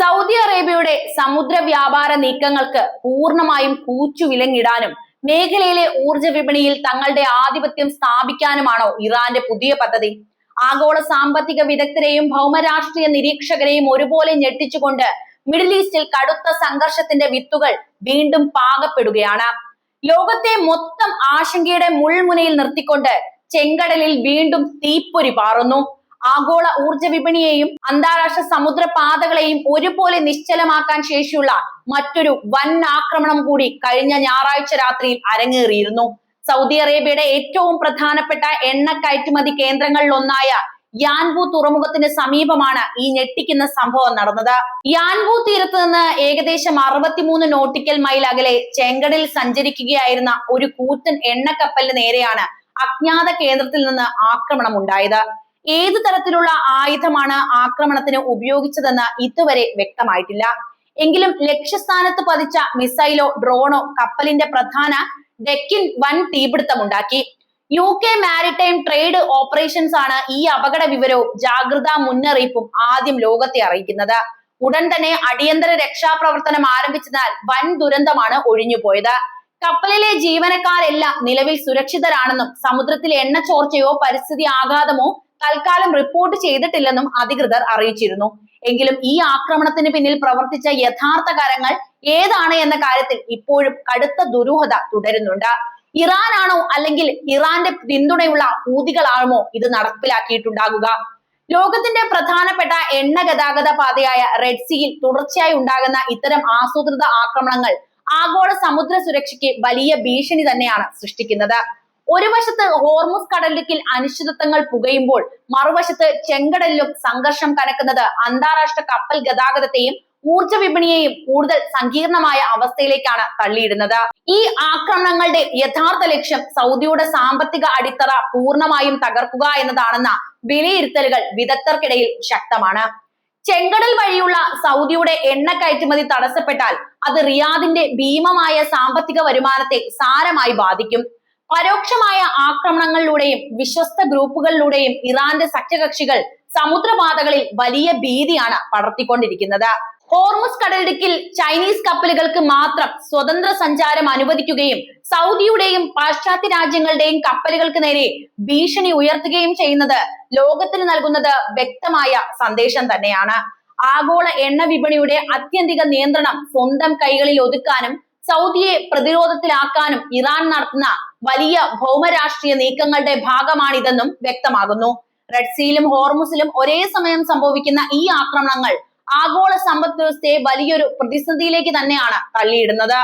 Saudi അറേബ്യയുടെ സമുദ്ര വ്യാപാര നീക്കങ്ങൾക്ക് പൂർണ്ണമായും കൂച്ചുവിലങ്ങിടാനും മേഖലയിലെ ഊർജ വിപണിയിൽ തങ്ങളുടെ ആധിപത്യം സ്ഥാപിക്കാനുമാണോ ഇറാന്റെ പുതിയ പദ്ധതി? ആഗോള സാമ്പത്തിക വിദഗ്ധരെയും ഭൗമരാഷ്ട്രീയ നിരീക്ഷകരെയും ഒരുപോലെ ഞെട്ടിച്ചുകൊണ്ട് മിഡിൽ ഈസ്റ്റിൽ കടുത്ത സംഘർഷത്തിന്റെ വിത്തുകൾ വീണ്ടും പാകപ്പെടുകയാണ്. ലോകത്തെ മൊത്തം ആശങ്കയുടെ മുൾമുനയിൽ നിർത്തിക്കൊണ്ട് ചെങ്കടലിൽ വീണ്ടും തീപ്പൊരി പാറുന്നു. ആഗോള ഊർജ വിപണിയെയും അന്താരാഷ്ട്ര സമുദ്രപാതകളെയും ഒരുപോലെ നിശ്ചലമാക്കാൻ ശേഷിയുള്ള മറ്റൊരു വൻ ആക്രമണം കൂടി കഴിഞ്ഞ ഞായറാഴ്ച രാത്രിയിൽ അരങ്ങേറിയിരുന്നു. സൗദി അറേബ്യയുടെ ഏറ്റവും പ്രധാനപ്പെട്ട എണ്ണ കയറ്റുമതി കേന്ദ്രങ്ങളിൽ ഒന്നായ യാൻബു തുറമുഖത്തിന് സമീപമാണ് ഈ ഞെട്ടിക്കുന്ന സംഭവം നടന്നത്. യാൻബു തീരത്ത് നിന്ന് ഏകദേശം 63 നോട്ടിക്കൽ മൈൽ അകലെ ചെങ്കടലിൽ സഞ്ചരിക്കുകയായിരുന്ന ഒരു കൂറ്റൻ എണ്ണക്കപ്പലിന് നേരെയാണ് അജ്ഞാത കേന്ദ്രത്തിൽ നിന്ന് ആക്രമണം ഉണ്ടായത്. ഏതു തരത്തിലുള്ള ആയുധമാണ് ആക്രമണത്തിന് ഉപയോഗിച്ചതെന്ന് ഇതുവരെ വ്യക്തമായിട്ടില്ല. എങ്കിലും ലക്ഷ്യസ്ഥാനത്ത് പതിച്ച മിസൈലോ ഡ്രോണോ കപ്പലിന്റെ പ്രധാന ഡെക്കിൽ വൻ തീപിടുത്തമുണ്ടാക്കി. UK മാരിടൈം ട്രേഡ് ഓപ്പറേഷൻസ് ആണ് ഈ അപകട വിവരവും ജാഗ്രതാ മുന്നറിയിപ്പും ആദ്യം ലോകത്തെ അറിയിക്കുന്നത്. ഉടൻ തന്നെ അടിയന്തര രക്ഷാപ്രവർത്തനം ആരംഭിച്ചതിനാൽ വൻ ദുരന്തമാണ് ഒഴിഞ്ഞുപോയത്. കപ്പലിലെ ജീവനക്കാരെല്ലാം നിലവിൽ സുരക്ഷിതരാണെന്നും സമുദ്രത്തിൽ എണ്ണ ചോർച്ചയോ പരിസ്ഥിതി ആഘാതമോ തൽക്കാലം റിപ്പോർട്ട് ചെയ്തിട്ടില്ലെന്നും അധികൃതർ അറിയിച്ചിരുന്നു. എങ്കിലും ഈ ആക്രമണത്തിന് പിന്നിൽ പ്രവർത്തിച്ച യഥാർത്ഥ കരങ്ങൾ ഏതാണ് എന്ന കാര്യത്തിൽ ഇപ്പോഴും കടുത്ത ദുരൂഹത തുടരുന്നുണ്ട്. ഇറാനാണോ അല്ലെങ്കിൽ ഇറാന്റെ പിന്തുണയുള്ള ഹൂതികളാണോ ഇത് നടപ്പിലാക്കിയിട്ടുണ്ടാകുക? ലോകത്തിന്റെ പ്രധാനപ്പെട്ട എണ്ണ ഗതാഗത പാതയായ റെഡ് സീയിൽ തുടർച്ചയായി ഉണ്ടാകുന്ന ഇത്തരം ആസൂത്രിത ആക്രമണങ്ങൾ ആഗോള സമുദ്ര സുരക്ഷയ്ക്ക് വലിയ ഭീഷണി തന്നെയാണ് സൃഷ്ടിക്കുന്നത്. ഒരു വശത്ത് ഹോർമുസ് കടലിടുക്കിൽ അനിശ്ചിതത്വങ്ങൾ പുകയുമ്പോൾ മറുവശത്ത് ചെങ്കടലിലും സംഘർഷം കനക്കുന്നത് അന്താരാഷ്ട്ര കപ്പൽ ഗതാഗതത്തെയും ഊർജ വിപണിയെയും കൂടുതൽ സങ്കീർണമായ അവസ്ഥയിലേക്കാണ് തള്ളിയിടുന്നത്. ഈ ആക്രമണങ്ങളുടെ യഥാർത്ഥ ലക്ഷ്യം സൗദിയുടെ സാമ്പത്തിക അടിത്തറ പൂർണ്ണമായും തകർക്കുക എന്നതാണെന്ന വിലയിരുത്തലുകൾ വിദഗ്ധർക്കിടയിൽ ശക്തമാണ്. ചെങ്കടൽ വഴിയുള്ള സൗദിയുടെ എണ്ണ കയറ്റുമതി തടസ്സപ്പെട്ടാൽ അത് റിയാദിന്റെ ഭീമമായ സാമ്പത്തിക വരുമാനത്തെ സാരമായി ബാധിക്കും. പരോക്ഷമായ ആക്രമണങ്ങളിലൂടെയും വിശ്വസ്ത ഗ്രൂപ്പുകളിലൂടെയും ഇറാന്റെ സഖ്യകക്ഷികൾ സമുദ്രപാതകളിൽ വലിയ ഭീതിയാണ് പടർത്തിക്കൊണ്ടിരിക്കുന്നത്. ഹോർമുസ് കടലിടുക്കിൽ ചൈനീസ് കപ്പലുകൾക്ക് മാത്രം സ്വതന്ത്ര സഞ്ചാരം അനുവദിക്കുകയും സൗദിയുടെയും പാശ്ചാത്യ രാജ്യങ്ങളുടെയും കപ്പലുകൾക്ക് നേരെ ഭീഷണി ഉയർത്തുകയും ചെയ്യുന്നത് ലോകത്തിന് നൽകുന്നത് വ്യക്തമായ സന്ദേശം തന്നെയാണ്. ആഗോള എണ്ണ വിപണിയുടെ ആത്യന്തിക നിയന്ത്രണം സ്വന്തം കൈകളിൽ ഒതുക്കാനും സൗദിയെ പ്രതിരോധത്തിലാക്കാനും ഇറാൻ നടത്തുന്ന വലിയ ഭൗമരാഷ്ട്രീയ നീക്കങ്ങളുടെ ഭാഗമാണിതെന്നും വ്യക്തമാകുന്നു. റെഡ് സീയിലും ഹോർമുസിലും ഒരേ സമയം സംഭവിക്കുന്ന ഈ ആക്രമണങ്ങൾ ആഗോള സമ്പദ് വ്യവസ്ഥയെ വലിയൊരു പ്രതിസന്ധിയിലേക്ക് തന്നെയാണ് തള്ളിയിടുന്നത്.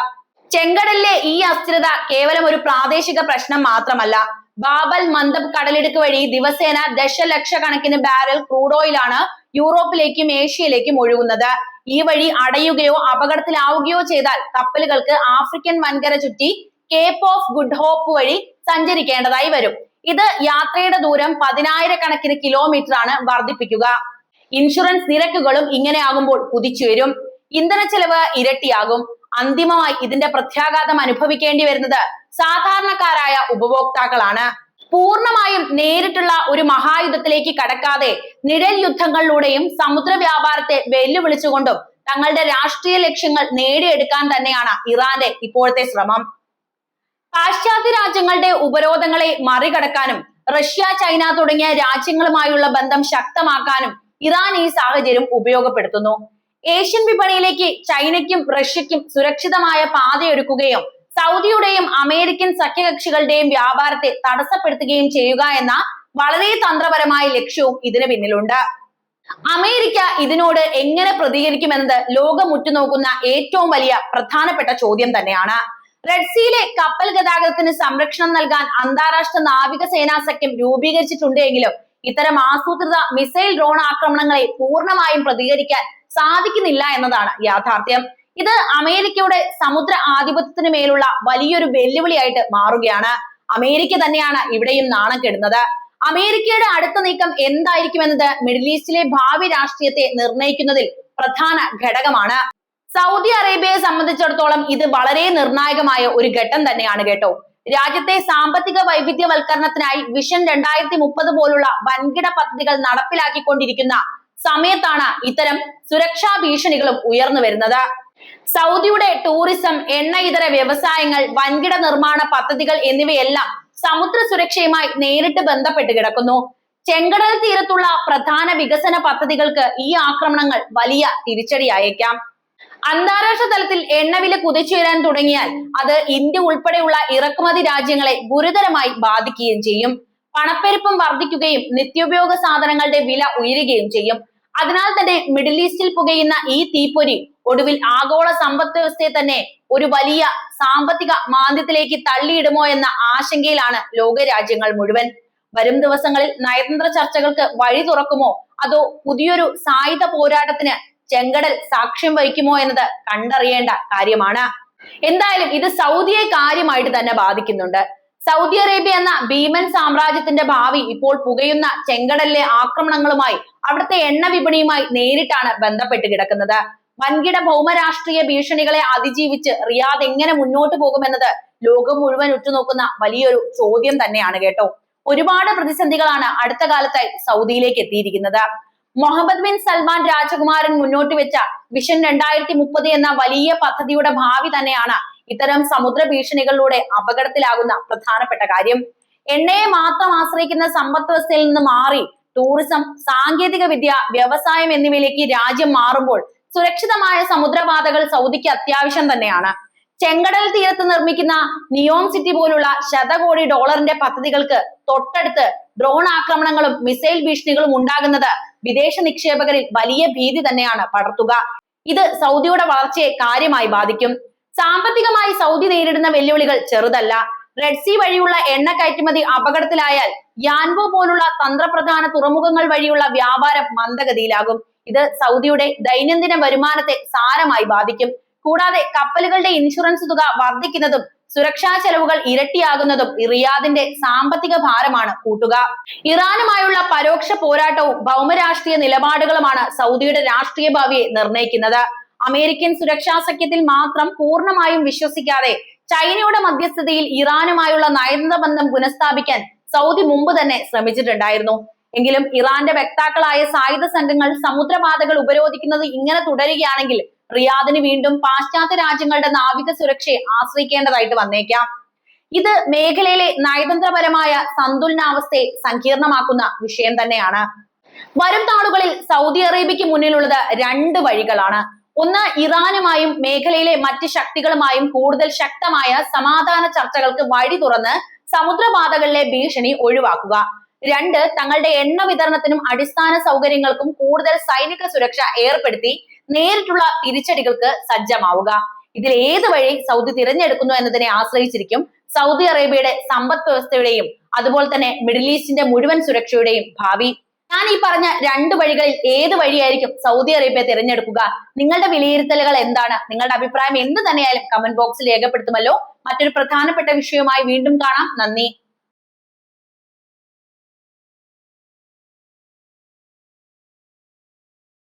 ചെങ്കടലിലെ ഈ അസ്ഥിരത കേവലം ഒരു പ്രാദേശിക പ്രശ്നം മാത്രമല്ല. ബാബൽ മന്ദബ് കടലിടുക്ക് വഴി ദിവസേന ദശലക്ഷക്കണക്കിന് ബാരൽ ക്രൂഡ് ഓയിലാണ് യൂറോപ്പിലേക്കും ഏഷ്യയിലേക്കും ഒഴുകുന്നത്. ഈ വഴി അടയുകയോ അപകടത്തിലാവുകയോ ചെയ്താൽ കപ്പലുകൾക്ക് ആഫ്രിക്കൻ വൻകര ചുറ്റി കേപ്പ് ഓഫ് ഗുഡ് ഹോപ്പ് വഴി സഞ്ചരിക്കേണ്ടതായി വരും. ഇത് യാത്രയുടെ ദൂരം 10,000 കിലോമീറ്റർ ആണ് വർദ്ധിപ്പിക്കുക. ഇൻഷുറൻസ് നിരക്കുകളും ഇങ്ങനെ ആകുമ്പോൾ കുതിച്ചുയരും. ഇന്ധന ചെലവ് ഇരട്ടിയാകും. അന്തിമമായി ഇതിന്റെ പ്രത്യാഘാതം അനുഭവിക്കേണ്ടി വരുന്നത് സാധാരണക്കാരായ ഉപഭോക്താക്കളാണ്. പൂർണ്ണമായും നേരിട്ടുള്ള ഒരു മഹായുദ്ധത്തിലേക്ക് കടക്കാതെ നിഴൽ യുദ്ധങ്ങളിലൂടെയും സമുദ്ര വ്യാപാരത്തെ വെല്ലുവിളിച്ചുകൊണ്ടും തങ്ങളുടെ രാഷ്ട്രീയ ലക്ഷ്യങ്ങൾ നേടിയെടുക്കാൻ തന്നെയാണ് ഇറാന്റെ ഇപ്പോഴത്തെ ശ്രമം. പാശ്ചാത്യ രാജ്യങ്ങളുടെ ഉപരോധങ്ങളെ മറികടക്കാനും റഷ്യ, ചൈന തുടങ്ങിയ രാജ്യങ്ങളുമായുള്ള ബന്ധം ശക്തമാക്കാനും ഇറാൻ ഈ സാഹചര്യം ഉപയോഗപ്പെടുത്തുന്നു. ഏഷ്യൻ വിപണിയിലേക്ക് ചൈനയ്ക്കും റഷ്യയ്ക്കും സുരക്ഷിതമായ പാതയൊരുക്കുകയും സൗദിയുടെയും അമേരിക്കൻ സഖ്യകക്ഷികളുടെയും വ്യാപാരത്തെ തടസ്സപ്പെടുത്തുകയും ചെയ്യുക എന്ന വളരെ തന്ത്രപരമായ ലക്ഷ്യവും ഇതിന് പിന്നിലുണ്ട്. അമേരിക്ക ഇതിനോട് എങ്ങനെ പ്രതികരിക്കുമെന്നത് ലോകം ഉറ്റുനോക്കുന്ന ഏറ്റവും വലിയ പ്രധാനപ്പെട്ട ചോദ്യം തന്നെയാണ്. റെഡ് സീയിലെ കപ്പൽ ഗതാഗതത്തിന് സംരക്ഷണം നൽകാൻ അന്താരാഷ്ട്ര നാവികസേനാ സഖ്യം രൂപീകരിച്ചിട്ടുണ്ട് എങ്കിലും ഇത്തരം ആസൂത്രിത മിസൈൽ ഡ്രോൺ ആക്രമണങ്ങളെ പൂർണ്ണമായും പ്രതികരിക്കാൻ സാധിക്കുന്നില്ല എന്നതാണ് യാഥാർത്ഥ്യം. ഇത് അമേരിക്കയുടെ സമുദ്ര ആധിപത്യത്തിന് മേലുള്ള വലിയൊരു വെല്ലുവിളിയായിട്ട് മാറുകയാണ്. അമേരിക്ക തന്നെയാണ് ഇവിടെയും നാണം കെടുന്നത്. അമേരിക്കയുടെ അടുത്ത നീക്കം എന്തായിരിക്കുമെന്നത് മിഡിൽ ഈസ്റ്റിലെ ഭാവി രാഷ്ട്രീയത്തെ നിർണ്ണയിക്കുന്നതിൽ പ്രധാന ഘടകമാണ്. സൗദി അറേബ്യയെ സംബന്ധിച്ചിടത്തോളം ഇത് വളരെ നിർണായകമായ ഒരു ഘട്ടം തന്നെയാണ് കേട്ടോ. രാജ്യത്തെ സാമ്പത്തിക വൈവിധ്യവൽക്കരണത്തിനായി വിഷൻ 2030 പോലുള്ള വൻകിട പദ്ധതികൾ നടപ്പിലാക്കിക്കൊണ്ടിരിക്കുന്ന സമയത്താണ് ഇത്തരം സുരക്ഷാ ഭീഷണികളും ഉയർന്നു വരുന്നത്. സൗദിയുടെ ടൂറിസം, എണ്ണ ഇതര വ്യവസായങ്ങൾ, വൻകിട നിർമ്മാണ പദ്ധതികൾ എന്നിവയെല്ലാം സമുദ്ര സുരക്ഷയുമായി നേരിട്ട് ബന്ധപ്പെട്ട് കിടക്കുന്നു. ചെങ്കടൽ തീരത്തുള്ള പ്രധാന വികസന പദ്ധതികൾക്ക് ഈ ആക്രമണങ്ങൾ വലിയ തിരിച്ചടിയായേക്കാം. അന്താരാഷ്ട്ര തലത്തിൽ എണ്ണവില കുതിച്ചുയരാൻ തുടങ്ങിയാൽ അത് ഇന്ത്യ ഉൾപ്പെടെയുള്ള ഇറക്കുമതി രാജ്യങ്ങളെ ഗുരുതരമായി ബാധിക്കുകയും ചെയ്യും. പണപ്പെരുപ്പം വർദ്ധിക്കുകയും നിത്യോപയോഗ സാധനങ്ങളുടെ വില ഉയരുകയും ചെയ്യും. അതിനാൽ തന്നെ മിഡിൽ ഈസ്റ്റിൽ പുകയുന്ന ഈ തീപ്പൊരി ഒടുവിൽ ആഗോള സമ്പദ് വ്യവസ്ഥയെ തന്നെ ഒരു വലിയ സാമ്പത്തിക മാന്ദ്യത്തിലേക്ക് തള്ളിയിടുമോ എന്ന ആശങ്കയിലാണ് ലോകരാജ്യങ്ങൾ മുഴുവൻ. വരും ദിവസങ്ങളിൽ നയതന്ത്ര ചർച്ചകൾക്ക് വഴി തുറക്കുമോ, അതോ പുതിയൊരു സായുധ പോരാട്ടത്തിന് ചെങ്കടൽ സാക്ഷ്യം വഹിക്കുമോ എന്നത് കണ്ടറിയേണ്ട കാര്യമാണ്. എന്തായാലും ഇത് സൗദിയെ കാര്യമായിട്ട് തന്നെ ബാധിക്കുന്നുണ്ട്. സൗദി അറേബ്യ എന്ന ഭീമൻ സാമ്രാജ്യത്തിന്റെ ഭാവി ഇപ്പോൾ പുകയുന്ന ചെങ്കടലിലെ ആക്രമണങ്ങളുമായി, അവിടുത്തെ എണ്ണ വിപണിയുമായി നേരിട്ടാണ് ബന്ധപ്പെട്ട് കിടക്കുന്നത്. വൻകിട ഭൗമരാഷ്ട്രീയ ഭീഷണികളെ അതിജീവിച്ച് റിയാദ് എങ്ങനെ മുന്നോട്ട് പോകുമെന്നത് ലോകം മുഴുവൻ ഉറ്റുനോക്കുന്ന വലിയൊരു ചോദ്യം തന്നെയാണ് കേട്ടോ. ഒരുപാട് പ്രതിസന്ധികളാണ് അടുത്ത കാലത്തായി സൗദിയിലേക്ക് എത്തിയിരിക്കുന്നത്. മുഹമ്മദ് ബിൻ സൽമാൻ രാജകുമാരൻ മുന്നോട്ട് വെച്ച വിഷൻ 2030 എന്ന വലിയ പദ്ധതിയുടെ ഭാവി തന്നെയാണ് ഇത്തരം സമുദ്ര ഭീഷണികളിലൂടെ അപകടത്തിലാകുന്ന പ്രധാനപ്പെട്ട കാര്യം. എണ്ണയെ മാത്രം ആശ്രയിക്കുന്ന സമ്പദ് വ്യവസ്ഥയിൽ നിന്ന് മാറി ടൂറിസം, സാങ്കേതിക വിദ്യ, വ്യവസായം എന്നിവയിലേക്ക് രാജ്യം മാറുമ്പോൾ സുരക്ഷിതമായ സമുദ്രപാതകൾ സൗദിക്ക് അത്യാവശ്യം തന്നെയാണ്. ചെങ്കടൽ തീരത്ത് നിർമ്മിക്കുന്ന നിയോം സിറ്റി പോലുള്ള ശതകോടി ഡോളറിന്റെ പദ്ധതികൾക്ക് തൊട്ടടുത്ത് ഡ്രോൺ ആക്രമണങ്ങളും മിസൈൽ ഭീഷണികളും ഉണ്ടാകുന്നത് വിദേശ നിക്ഷേപകരിൽ വലിയ ഭീതി തന്നെയാണ് പടർത്തുക. ഇത് സൗദിയുടെ വളർച്ചയെ കാര്യമായി ബാധിക്കും. സാമ്പത്തികമായി സൗദി നേരിടുന്ന വെല്ലുവിളികൾ ചെറുതല്ല. റെഡ് സീ വഴിയുള്ള എണ്ണ കയറ്റുമതി അപകടത്തിലായാൽ യാൻബോ പോലുള്ള തന്ത്രപ്രധാന തുറമുഖങ്ങൾ വഴിയുള്ള വ്യാപാരം മന്ദഗതിയിലാകും. ഇത് സൗദിയുടെ ദൈനംദിന വരുമാനത്തെ സാരമായി ബാധിക്കും. കൂടാതെ കപ്പലുകളുടെ ഇൻഷുറൻസ് തുക വർദ്ധിക്കുന്നതും സുരക്ഷാ ചെലവുകൾ ഇരട്ടിയാകുന്നതും റിയാദിന്റെ സാമ്പത്തിക ഭാരമാണ് കൂട്ടുക. ഇറാനുമായുള്ള പരോക്ഷ പോരാട്ടവും ഭൗമരാഷ്ട്രീയ നിലപാടുകളുമാണ് സൗദിയുടെ രാഷ്ട്രീയ ഭാവിയെ നിർണ്ണയിക്കുന്നത്. അമേരിക്കൻ സുരക്ഷാ സഖ്യത്തിൽ മാത്രം പൂർണ്ണമായും വിശ്വസിക്കാതെ ചൈനയുടെ മധ്യസ്ഥതയിൽ ഇറാനുമായുള്ള നയതന്ത്ര ബന്ധം പുനഃസ്ഥാപിക്കാൻ സൗദി മുമ്പ് തന്നെ ശ്രമിച്ചിട്ടുണ്ടായിരുന്നു. എങ്കിലും ഇറാന്റെ വക്താക്കളായ സായുധ സംഘങ്ങൾ സമുദ്രപാതകൾ ഉപരോധിക്കുന്നത് ഇങ്ങനെ തുടരുകയാണെങ്കിൽ റിയാദിന് വീണ്ടും പാശ്ചാത്യ രാജ്യങ്ങളുടെ നാവിക സുരക്ഷയെ ആശ്രയിക്കേണ്ടതായിട്ട് വന്നേക്കാം. ഇത് മേഖലയിലെ നയതന്ത്രപരമായ സന്തുലനാവസ്ഥയെ സങ്കീർണമാക്കുന്ന വിഷയം തന്നെയാണ്. വരും നാളുകളിൽ സൗദി അറേബ്യക്ക് മുന്നിലുള്ളത് രണ്ട് വഴികളാണ്. ഒന്ന്, ഇറാനുമായും മേഖലയിലെ മറ്റ് ശക്തികളുമായും കൂടുതൽ ശക്തമായ സമാധാന ചർച്ചകൾക്ക് വഴി തുറന്ന് സമുദ്രപാതകളിലെ ഭീഷണി ഒഴിവാക്കുക. രണ്ട്, തങ്ങളുടെ എണ്ണ വിതരണത്തിനും അടിസ്ഥാന സൗകര്യങ്ങൾക്കും കൂടുതൽ സൈനിക സുരക്ഷ ഏർപ്പെടുത്തി നേരിട്ടുള്ള തിരിച്ചടികൾക്ക് സജ്ജമാവുക. ഇതിൽ ഏത് വഴി സൗദി തിരഞ്ഞെടുക്കുന്നു എന്നതിനെ ആശ്രയിച്ചിരിക്കും സൗദി അറേബ്യയുടെ സമ്പദ് വ്യവസ്ഥയുടെയും അതുപോലെ തന്നെ മിഡിൽ ഈസ്റ്റിന്റെ മുഴുവൻ സുരക്ഷയുടെയും ഭാവി. ഞാൻ ഈ പറഞ്ഞ രണ്ട് വഴികളിൽ ഏത് വഴിയായിരിക്കും സൗദി അറേബ്യ തിരഞ്ഞെടുക്കുക? നിങ്ങളുടെ വിലയിരുത്തലുകൾ എന്താണ്? നിങ്ങളുടെ അഭിപ്രായം എന്ത് തന്നെയായാലും കമന്റ് ബോക്സിൽ രേഖപ്പെടുത്തുമല്ലോ. മറ്റൊരു പ്രധാനപ്പെട്ട വിഷയവുമായി വീണ്ടും കാണാം. നന്ദി.